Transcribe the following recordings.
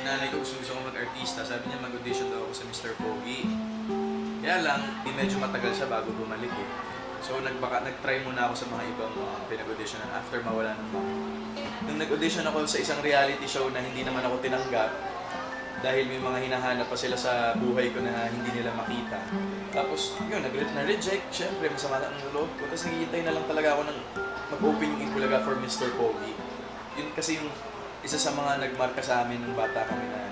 Nanay ko gusto ko mag-artista, sabi niya mag-audition daw ako sa Mr. Pogi. Kaya lang, medyo matagal siya bago bumalik eh. So nag-try muna ako sa mga ibang pinag-auditionan after mawala ng mama. Nung nag-audition ako sa isang reality show na hindi naman ako tinanggap, dahil may mga hinahanap pa sila sa buhay ko na hindi nila makita. Tapos yun, na-reject, syempre masama ang loob ko. Tapos naghihintay na lang talaga ako ng mag-open yung Itbulaga for Mr. Pogi. Yun kasi yung isa sa mga nagmarka sa amin nung bata kami na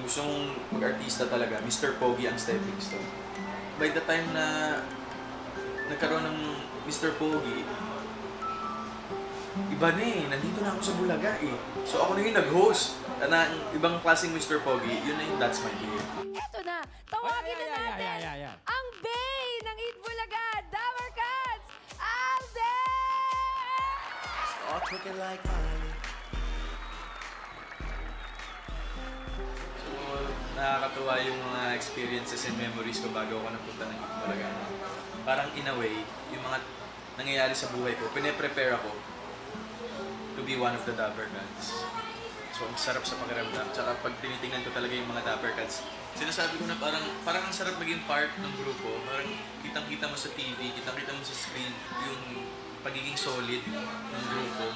gustong mag-artista talaga, Mr. Pogi ang stepping stone. By the time na nagkaroon ng Mr. Pogi, iba na eh, nandito na ako sa Bulaga eh. So ako na yung nag-host. Na ibang klaseng Mr. Pogi, yun na yung That's My Dear. Eto na, tawagin na natin ang Bay ng Itbulaga, Dabar Cats, Alden! Start looking like money. So, nakakatuwa yung mga experiences and memories ko bago ako napunta ng Itbulaga. Parang in a way, yung mga nangyayari sa buhay ko, pine-prepare ako to be one of the Dabar Cats. So, ang sarap sa pakiramdam. Tsaka pag tinitingnan ko talaga yung mga Dapper Cats, sinasabi ko na parang ang sarap maging part ng grupo. Parang kitang-kita mo sa TV, kitang-kita mo sa screen yung pagiging solid ng grupo.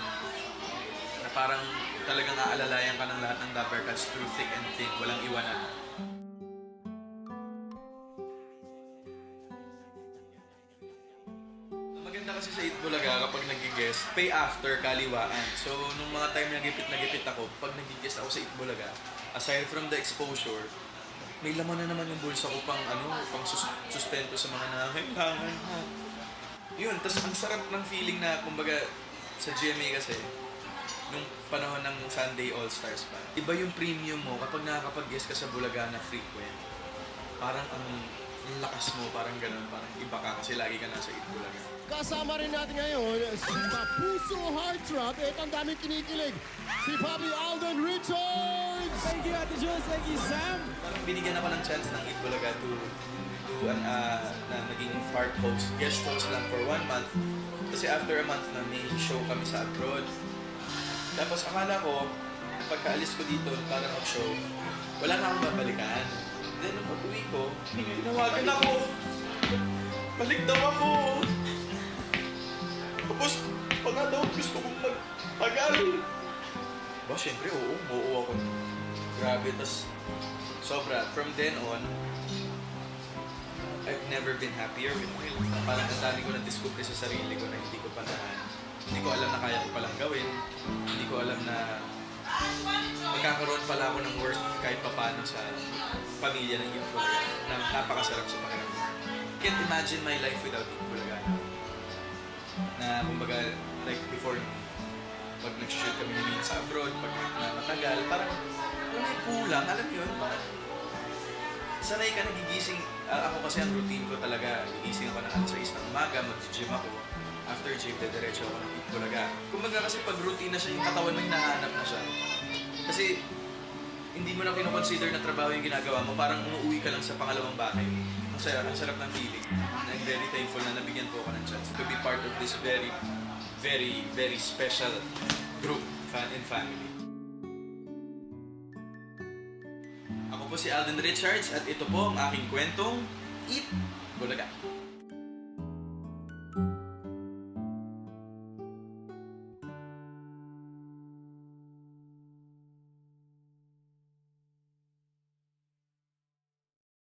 Na parang talagang aalalayan ka ng lahat ng Dapper Cats through thick and thin, walang iwanan. Maganda kasi sa Itbulaga kapag nag-guest, pay after kaliwaan. So, nung mga time na gipit ako, pag nag-guest ako sa Itbulaga, aside from the exposure, may laman na naman yung bulsa ko pang sustento sa mga nangangailangan. Yun, tas ang sarap ng feeling na, kumbaga, sa GMA kasi, nung panahon ng Sunday All-Stars pa, iba yung premium mo kapag nakakapag-guest ka sa Bulaga na frequent. Parang ang lakas mo, parang ganun, parang iba ka kasi lagi ka nasa Itbulaga. Kasama rin natin ngayon si Kapuso Heartthrob. Ito ang daming kinikilig. Si Bobby Alden Richards! Thank you, Ate Jules. Thank you, Sam. Parang binigyan ako ng chance ng Itbulaga na naging part host, guest host lang for 1 month. Kasi after a month na may show kami sa abroad. Tapos akala ko, pagkaalis ko dito para mag-show, wala na akong babalikan. Then nung pag-uwi ko, tinawagan ako. Balik daw ako. Tapos, pag nga daw gusto kong magpagal. Ba, syempre, oo ako. Grabe, tas sobra. From then on, I've never been happier with my life. Parang ang dami ko na-discover sa sarili ko na hindi ko alam na kaya ko palang gawin. Hindi ko alam na magkakaroon pala ako ng worth kahit papano sa pamilya ng Itbulaga. Na napakasarap sa pakiramdam. Can't imagine my life without Itbulaga. Na kumbaga, like before, pag nag-shoot kami namin sa abroad, pag matagal, parang kung may kulang, alam yun, parang sanay ka nagigising. Ako kasi ang routine ko talaga, gigising ako ng alas 6 ng umaga, mag-gym ako. After gym, dediretso ako ng Itbulaga. Kumbaga kasi pag routine na siya, yung katawan mo hinahanap na siya. Kasi hindi mo na kinoconsider na trabaho yung ginagawa mo, parang umuwi ka lang sa pangalawang bahay. Ang sarap ng feeling. I'm very thankful na nabigyan po ako ng chance to be part of this very, very, very special group and family. Ako po si Alden Richards at ito po ang aking kwentong Itbulaga.